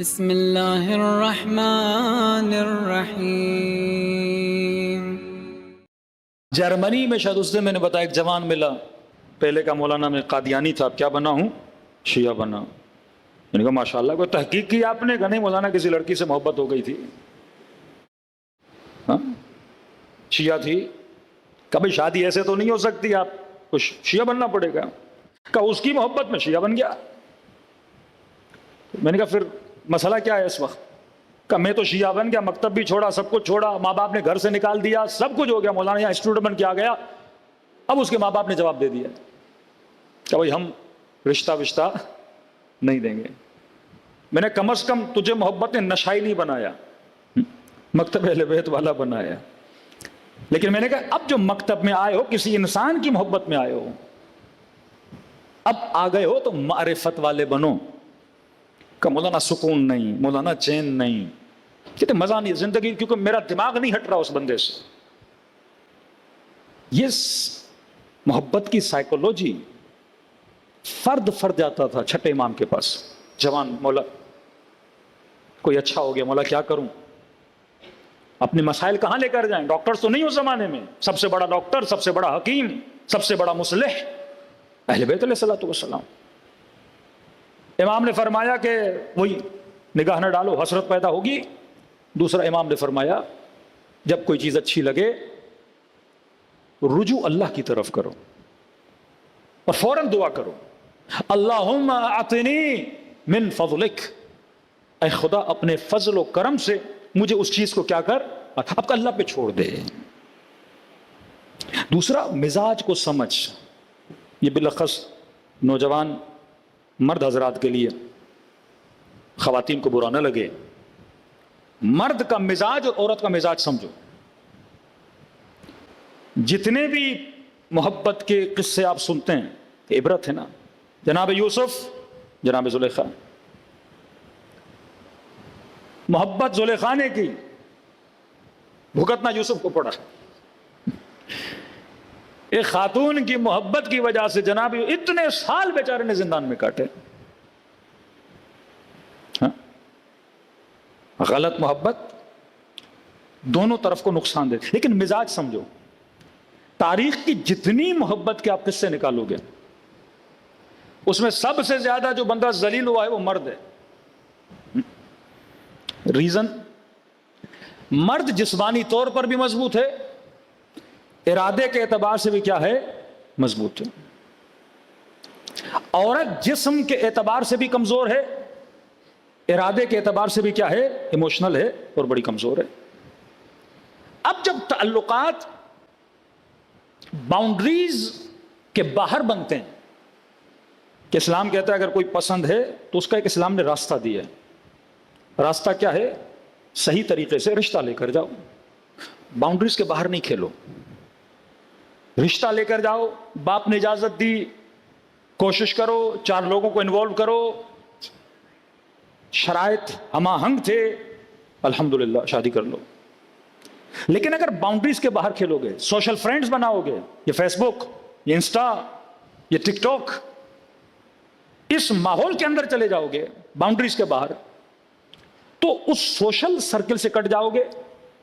بسم اللہ الرحمن الرحیم۔ جرمنی میں شاید اس دن میں نے بتایا ایک جوان ملا، پہلے کا مولانا میں قادیانی تھا، اب کیا بنا ہوں؟ شیعہ بنا۔ میں نے کہا ماشاءاللہ، کوئی تحقیق کی آپ نے؟ کہا نہیں، مولانا کسی لڑکی سے محبت ہو گئی تھی، شیعہ تھی۔ کبھی شادی ایسے تو نہیں ہو سکتی، آپ کو شیعہ بننا پڑے گا۔ کہا اس کی محبت میں شیعہ بن گیا۔ میں نے کہا پھر مسئلہ کیا ہے اس وقت؟ کہ میں تو شیعہ بن گیا، مکتب بھی چھوڑا، سب کچھ چھوڑا، ماں باپ نے گھر سے نکال دیا، سب کچھ ہو گیا، مولانا یہاں اسٹوڈنٹ بن کے آ گیا۔ اب اس کے ماں باپ نے جواب دے دیا کہ بھائی ہم رشتہ نہیں دیں گے۔ میں نے کم از کم تجھے محبت نے نشائی نہیں بنایا، مکتب اہل بیت والا بنایا۔ لیکن میں نے کہا اب جو مکتب میں آئے ہو، کسی انسان کی محبت میں آئے ہو، اب آ گئے ہو تو معرفت والے بنو۔ کہ مولانا سکون نہیں، مولانا چین نہیں، کہتے مزہ نہیں زندگی، کیونکہ میرا دماغ نہیں ہٹ رہا اس بندے سے۔ یہ محبت کی سائیکولوجی، فرد جاتا تھا چھٹے امام کے پاس، جوان، مولا کوئی اچھا ہو گیا، مولا کیا کروں؟ اپنے مسائل کہاں لے کر جائیں؟ ڈاکٹرز تو نہیں اس زمانے میں، سب سے بڑا ڈاکٹر، سب سے بڑا حکیم، سب سے بڑا مصلح اہل بیت علیہ الصلوۃ والسلام۔ امام نے فرمایا کہ وہی نگاہ نہ ڈالو، حسرت پیدا ہوگی۔ دوسرا امام نے فرمایا جب کوئی چیز اچھی لگے رجوع اللہ کی طرف کرو اور فوراً دعا کرو، اللہم اعطنی من فضلک، اے خدا اپنے فضل و کرم سے مجھے اس چیز کو کیا کر، اب کا اللہ پہ چھوڑ دے۔ دوسرا مزاج کو سمجھ، یہ بالاخص نوجوان مرد حضرات کے لیے، خواتین کو برا نہ لگے، مرد کا مزاج اور عورت کا مزاج سمجھو۔ جتنے بھی محبت کے قصے آپ سنتے ہیں عبرت ہے نا، جناب یوسف، جناب زلیخا، محبت زلیخا نے کی، بھگتنا یوسف کو پڑا۔ ایک خاتون کی محبت کی وجہ سے جناب اتنے سال بیچارے نے زندان میں کاٹے۔ غلط محبت دونوں طرف کو نقصان دے، لیکن مزاج سمجھو۔ تاریخ کی جتنی محبت کے آپ قصے نکالو گے، اس میں سب سے زیادہ جو بندہ ذلیل ہوا ہے وہ مرد ہے۔ ریزن، مرد جسمانی طور پر بھی مضبوط ہے، ارادے کے اعتبار سے بھی کیا ہے، مضبوط ہے۔ عورت جسم کے اعتبار سے بھی کمزور ہے، ارادے کے اعتبار سے بھی کیا ہے، ایموشنل ہے اور بڑی کمزور ہے۔ اب جب تعلقات باؤنڈریز کے باہر بنتے ہیں، کہ اسلام کہتا ہے اگر کوئی پسند ہے تو اس کا ایک اسلام نے راستہ دیا ہے۔ راستہ کیا ہے؟ صحیح طریقے سے رشتہ لے کر جاؤ، باؤنڈریز کے باہر نہیں کھیلو۔ رشتہ لے کر جاؤ، باپ نے اجازت دی، کوشش کرو، 4 لوگوں کو انوالو کرو، شرائط ہم آہنگ تھے، الحمدللہ شادی کر لو۔ لیکن اگر باؤنڈریز کے باہر کھیلو گے، سوشل فرینڈز بناؤ گے، یہ فیس بک، یہ انسٹا، یہ ٹک ٹاک، اس ماحول کے اندر چلے جاؤ گے باؤنڈریز کے باہر، تو اس سوشل سرکل سے کٹ جاؤ گے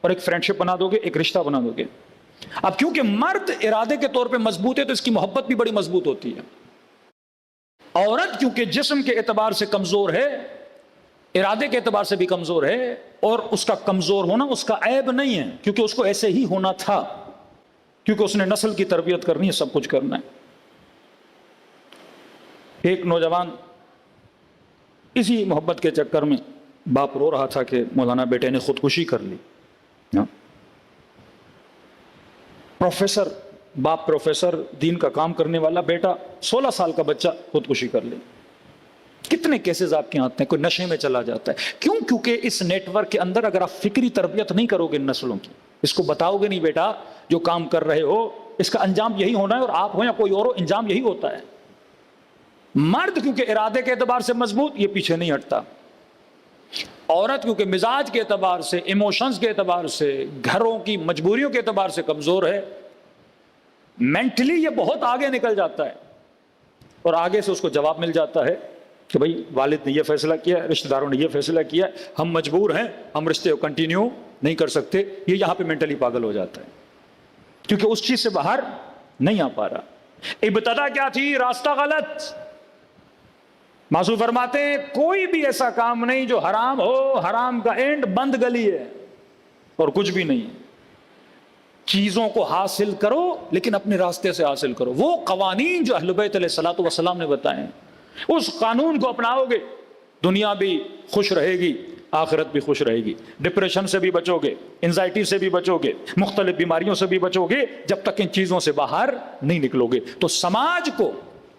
اور ایک فرینڈشپ بنا دو گے، ایک رشتہ بنا دو گے۔ اب کیونکہ مرد ارادے کے طور پہ مضبوط ہے تو اس کی محبت بھی بڑی مضبوط ہوتی ہے۔ عورت کیونکہ جسم کے اعتبار سے کمزور ہے، ارادے کے اعتبار سے بھی کمزور ہے، اور اس کا کمزور ہونا اس کا عیب نہیں ہے، کیونکہ اس کو ایسے ہی ہونا تھا، کیونکہ اس نے نسل کی تربیت کرنی ہے، سب کچھ کرنا ہے۔ ایک نوجوان اسی محبت کے چکر میں باپ رو رہا تھا کہ مولانا بیٹے نے خودکشی کر لی۔ پروفیسر، باپ پروفیسر، دین کا کام کرنے والا، بیٹا 16 سال کا بچہ خودکشی کر لے۔ کتنے کیسز آپ کے آتے ہیں، کوئی نشے میں چلا جاتا ہے، کیوں؟ کیونکہ اس نیٹ ورک کے اندر اگر آپ فکری تربیت نہیں کرو گے نسلوں کی، اس کو بتاؤ گے نہیں بیٹا جو کام کر رہے ہو اس کا انجام یہی ہونا ہے، اور آپ ہو یا کوئی اور ہو انجام یہی ہوتا ہے۔ مرد کیونکہ ارادے کے اعتبار سے مضبوط، یہ پیچھے نہیں ہٹتا۔ عورت کیونکہ مزاج کے اعتبار سے، ایموشنز کے اعتبار سے، گھروں کی مجبوریوں کے اعتبار سے کمزور ہے، مینٹلی یہ بہت آگے نکل جاتا ہے، اور آگے سے اس کو جواب مل جاتا ہے کہ بھائی والد نے یہ فیصلہ کیا، رشتہ داروں نے یہ فیصلہ کیا، ہم مجبور ہیں، ہم رشتے کو کنٹینیو نہیں کر سکتے، یہ یہاں پہ مینٹلی پاگل ہو جاتا ہے کیونکہ اس چیز سے باہر نہیں آ پا رہا۔ ابتدا کیا تھی؟ راستہ غلط۔ معصوم فرماتے ہیں کوئی بھی ایسا کام نہیں جو حرام ہو، حرام کا اینڈ بند گلی ہے اور کچھ بھی نہیں۔ چیزوں کو حاصل کرو لیکن اپنے راستے سے حاصل کرو۔ وہ قوانین جو اہل بیت علیہ الصلوۃ والسلام نے بتائے ہیں، اس قانون کو اپناؤ گے، دنیا بھی خوش رہے گی، آخرت بھی خوش رہے گی۔ ڈپریشن سے بھی بچو گے، انزائٹی سے بھی بچو گے، مختلف بیماریوں سے بھی بچو گے جب تک ان چیزوں سے باہر نہیں نکلو گے۔ تو سماج کو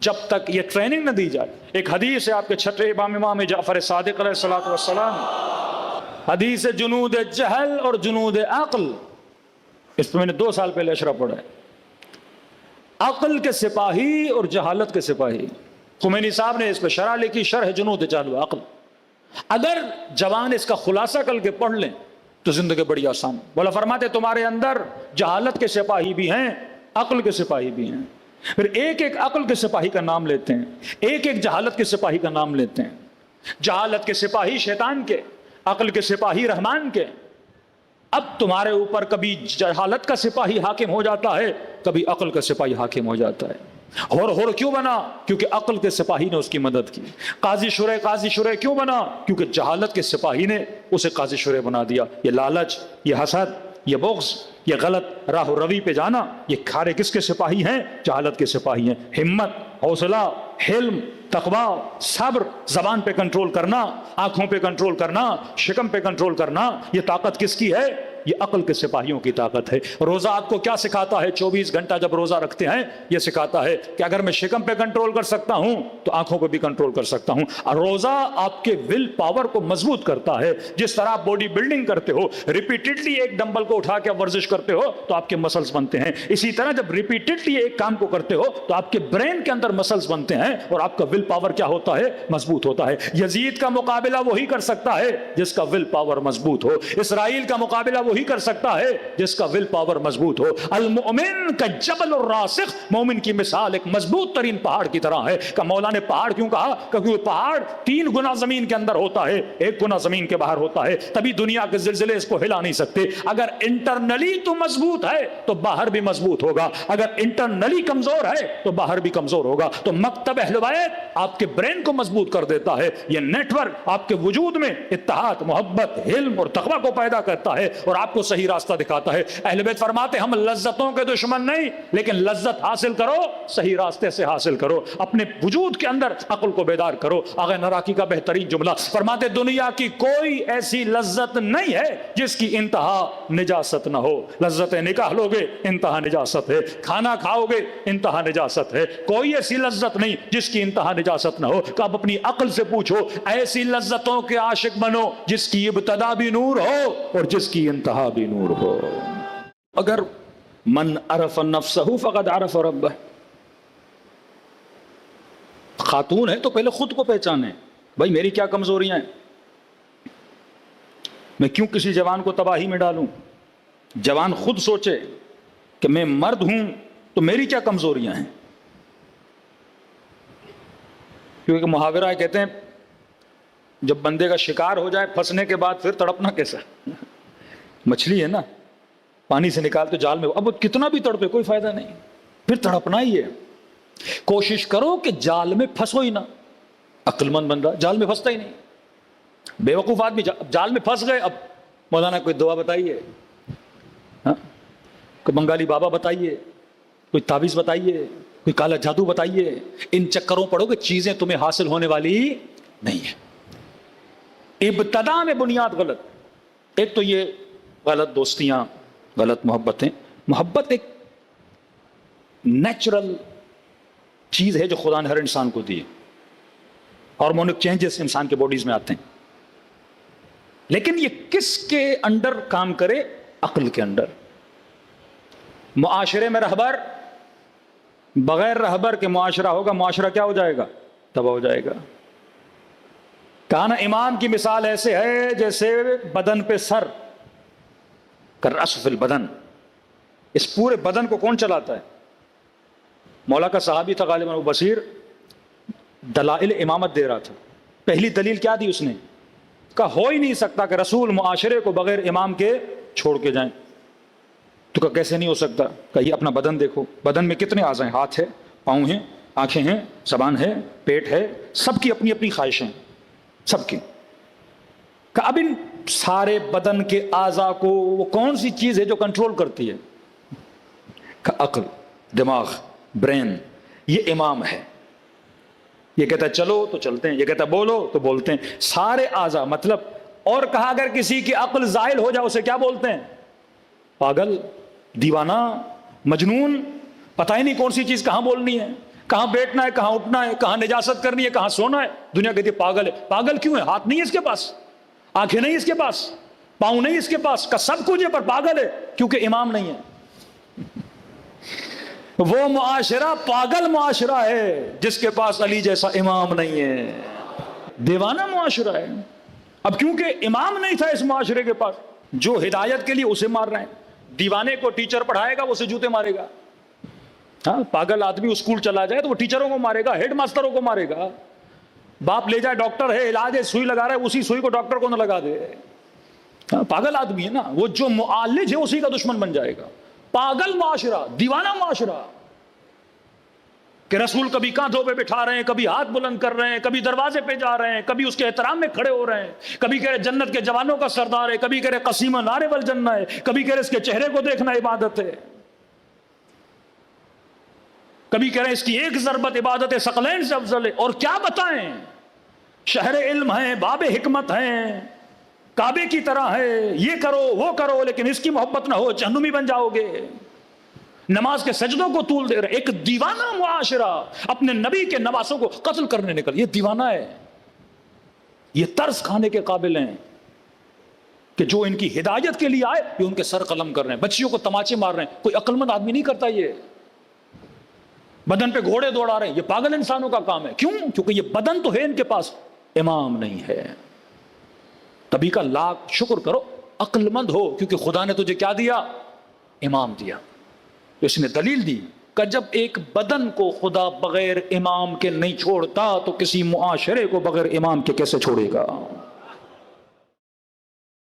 جب تک یہ ٹریننگ نہ دی جائے، ایک حدیث ہے آپ کے چھٹے امام جعفر صادق علیہ الصلوۃ والسلام، حدیث جنود جہل اور جنود عقل، اس پہ میں نے 2 سال پہلے اشرا پڑھا ہے۔ عقل کے سپاہی اور جہالت کے سپاہی، خمینی صاحب نے اس پہ شرح لکھی، شرح جنود جہل و عقل۔ اگر جوان اس کا خلاصہ کر کے پڑھ لیں تو زندگی بڑی آسان۔ مولا فرماتے تمہارے اندر جہالت کے سپاہی بھی ہیں، عقل کے سپاہی بھی ہیں۔ پھر ایک ایک عقل کے سپاہی کا نام لیتے ہیں، ایک ایک جہالت کے سپاہی کا نام لیتے ہیں۔ جہالت کے سپاہی شیطان کے، عقل کے سپاہی رحمان کے۔ اب تمہارے اوپر کبھی جہالت کا سپاہی حاکم ہو جاتا ہے، کبھی عقل کا سپاہی حاکم ہو جاتا ہے۔ ہور کیوں بنا؟ کیونکہ عقل کے سپاہی نے اس کی مدد کی۔ قاضی شرح کیوں بنا؟ کیونکہ جہالت کے سپاہی نے اسے قاضی شرح بنا دیا۔ یہ لالچ، یہ حسد، یہ بغض، یہ غلط راہ و روی پہ جانا، یہ کھارے کس کے سپاہی ہیں؟ جہالت کے سپاہی ہیں۔ ہمت، حوصلہ، حلم، تقوی، صبر، زبان پہ کنٹرول کرنا، آنکھوں پہ کنٹرول کرنا، شکم پہ کنٹرول کرنا، یہ طاقت کس کی ہے؟ یہ عقل کے سپاہیوں کی طاقت ہے۔ روزہ آپ کو کیا سکھاتا ہے؟ 24 گھنٹہ جب روزہ رکھتے ہیں یہ سکھاتا ہے کہ اگر میں شکم پہ کنٹرول کر سکتا ہوں تو آنکھوں پہ بھی کنٹرول کر سکتا ہوں۔ اور روزہ آپ کے ول پاور کو مضبوط کرتا ہے۔ جس طرح آپ باڈی بلڈنگ کرتے ہو، ریپیٹڈلی ایک ڈمبل کو اٹھا کے ورزش کرتے ہو تو آپ کے مسلز بنتے ہیں، اسی طرح جب ریپیٹڈلی ایک کام کو کرتے ہو تو آپ کے برین کے اندر مسلز بنتے ہیں اور آپ کا ول پاور کیا ہوتا ہے؟ مضبوط ہوتا ہے۔ یزید کا مقابلہ وہی کر سکتا ہے جس کا ول پاور مضبوط ہو۔ اسرائیل کا مقابلہ وہی کر سکتا ہے جس کا ول پاور مضبوط ہو۔ المؤمن کا جبل الراسخ، مومن کی مثال ایک مضبوط ترین پہاڑ کی طرح ہے۔ کہ مولا نے پہاڑ کیوں کہا؟ کیونکہ پہاڑ 3 گنا زمین کے اندر ہوتا ہے، 1 گنا زمین کے باہر ہوتا ہے، تبھی دنیا کے زلزلے اس کو ہلا نہیں سکتے۔ اگر انٹرنلی تو مضبوط ہے تو باہر بھی مضبوط ہوگا، اگر انٹرنلی کمزور ہے تو باہر بھی کمزور ہوگا۔ تو مکتب اہل بیت آپ کے برین کو مضبوط کر دیتا ہے، یہ نیٹ ورک آپ کے وجود میں اتحاد، محبت، علم اور تقوی کو پیدا کرتا ہے اور آپ کو صحیح راستہ دکھاتا ہے۔ اہل بیت فرماتے ہم لذتوں کے دشمن نہیں، لیکن لذت حاصل کرو صحیح راستے سے حاصل کرو، اپنے وجود کے اندر عقل کو بیدار کرو۔ آغا نراکی کا بہترین جملہ فرماتے دنیا کی کوئی ایسی لذت نہیں ہے جس کی انتہا نجاست نہ ہو۔ لذت نکاح لوگے انتہا نجاست ہے، کھانا کھاؤ گے انتہا نجاست ہے، کوئی ایسی لذت نہیں جس کی انتہا نجاست نہ ہو۔ کہ اب اپنی عقل سے پوچھو، ایسی لذتوں کے عاشق بنو جس کی ابتدا بھی نور ہو اور جس کی انتہا بھی نور ہو۔ اگر من عرف نفسہ فقد عرف ربہ، خاتون ہے تو پہلے خود کو پہچانے، بھائی میری کیا کمزوریاں ہیں، میں کیوں کسی جوان کو تباہی میں ڈالوں۔ جوان خود سوچے کہ میں مرد ہوں تو میری کیا کمزوریاں ہیں۔ کیونکہ محاورہ کہتے ہیں جب بندے کا شکار ہو جائے پھنسنے کے بعد پھر تڑپنا کیسا، مچھلی ہے نا، پانی سے نکال تو جال میں، اب کتنا بھی تڑپے کوئی فائدہ نہیں، پھر تڑپنا ہی ہے۔ کوشش کرو کہ جال میں پھنسو ہی نہ۔ عقل مند بندہ جال میں پھنستا ہی نہیں، بے وقوف آدمی جال میں پھنس گئے۔ اب مولانا کوئی دعا بتائیے، کوئی بنگالی بابا بتائیے، کوئی تعویذ بتائیے، کوئی کالا جادو بتائیے، ان چکروں پڑو کہ چیزیں تمہیں حاصل ہونے والی نہیں ہے۔ ابتدا میں بنیاد غلط، ایک تو یہ غلط دوستیاں، غلط محبتیں۔ محبت ایک نیچرل چیز ہے جو خدا نے ہر انسان کو دی، ہارمونک چینجز انسان کے باڈیز میں آتے ہیں، لیکن یہ کس کے انڈر کام کرے؟ عقل کے انڈر۔ معاشرے میں رہبر، بغیر رہبر کے معاشرہ ہوگا، معاشرہ کیا ہو جائے گا؟ تباہ ہو جائے گا۔ کہنا امام کی مثال ایسے ہے جیسے بدن پہ سر، کرأس فی البدن، اس پورے بدن کو کون چلاتا ہے؟ مولا کا صحابی تھا غالباً ابو بصیر، دلائل امامت دے رہا تھا، پہلی دلیل کیا دی اس نے؟ کہا ہو ہی نہیں سکتا کہ رسول معاشرے کو بغیر امام کے چھوڑ کے جائیں. تو کہا کیسے نہیں ہو سکتا؟ کہا یہ اپنا بدن دیکھو, بدن میں کتنے اعضاء ہیں, ہاتھ ہے, پاؤں ہیں, آنکھیں ہیں, زبان ہے, پیٹ ہے, سب کی اپنی اپنی خواہشیں, سب کی. کہ اب ان سارے بدن کے اعضاء کو وہ کون سی چیز ہے جو کنٹرول کرتی ہے؟ کہ عقل, دماغ, برین, یہ امام ہے. یہ کہتا ہے چلو تو چلتے ہیں, یہ کہتا ہے بولو تو بولتے ہیں, سارے اعضاء. مطلب اور کہا اگر کسی کی عقل زائل ہو جائے اسے کیا بولتے ہیں؟ پاگل, دیوانہ, مجنون, پتہ ہی نہیں کون سی چیز کہاں بولنی ہے, کہاں بیٹھنا ہے, کہاں اٹھنا ہے, کہاں نجاست کرنی ہے, کہاں سونا ہے. دنیا کہتی ہے پاگل ہے. پاگل کیوں ہے؟ ہاتھ نہیں ہے اس کے پاس, آنکھیں نہیں اس کے پاس, پاؤں نہیں اس کے پاس, کا سب کچھ ہے پر پاگل ہے کیونکہ امام نہیں ہے. وہ معاشرہ پاگل معاشرہ ہے جس کے پاس علی جیسا امام نہیں ہے, دیوانہ معاشرہ ہے. اب کیونکہ امام نہیں تھا اس معاشرے کے پاس, جو ہدایت کے لیے اسے مار رہے ہیں. دیوانے کو ٹیچر پڑھائے گا وہ اسے جوتے مارے گا. ہاں, پاگل آدمی اسکول چلا جائے تو وہ ٹیچروں کو مارے گا, ہیڈ ماسٹروں کو مارے گا. باپ لے جائے ڈاکٹر ہے, علاج ہے, سوئی لگا رہا ہے, اسی سوئی کو ڈاکٹر کو نہ لگا دے. پاگل آدمی ہے نا وہ, جو معالج ہے اسی کا دشمن بن جائے گا. پاگل معاشرہ, دیوانہ معاشرہ کہ رسول کبھی کاندھوں پہ بٹھا رہے ہیں, کبھی ہاتھ بلند کر رہے ہیں, کبھی دروازے پہ جا رہے ہیں, کبھی اس کے احترام میں کھڑے ہو رہے ہیں, کبھی کہہ رہے جنت کے جوانوں کا سردار ہے, کبھی کہہ رہے قسیمہ نارے والجنہ ہے, کبھی کہہ رہے اس کے چہرے کو دیکھنا عبادت ہے, کبھی کہہ رہے اس کی ایک ضربت عبادت ہے, ثقلین سے افضل ہے. اور کیا بتائیں, شہر علم ہیں, باب حکمت ہیں, کعبے کی طرح ہے, یہ کرو وہ کرو, لیکن اس کی محبت نہ ہو جہنمی بن جاؤ گے. نماز کے سجدوں کو طول دے رہے. ایک دیوانہ معاشرہ اپنے نبی کے نواسوں کو قتل کرنے نکل, یہ دیوانہ ہے. یہ طرز کھانے کے قابل ہیں کہ جو ان کی ہدایت کے لیے آئے یہ ان کے سر قلم کر رہے ہیں, بچیوں کو تماچے مار رہے ہیں. کوئی عقل مند آدمی نہیں کرتا یہ. بدن پہ گھوڑے دوڑا رہے ہیں, یہ پاگل انسانوں کا کام ہے. کیوں؟ کیونکہ یہ بدن تو ہے ان کے پاس, امام نہیں ہے. تبھی کا لاکھ شکر کرو عقل مند ہو, کیونکہ خدا نے تجھے کیا دیا؟ امام دیا. اس نے دلیل دی کہ جب ایک بدن کو خدا بغیر امام کے نہیں چھوڑتا تو کسی معاشرے کو بغیر امام کے کیسے چھوڑے گا؟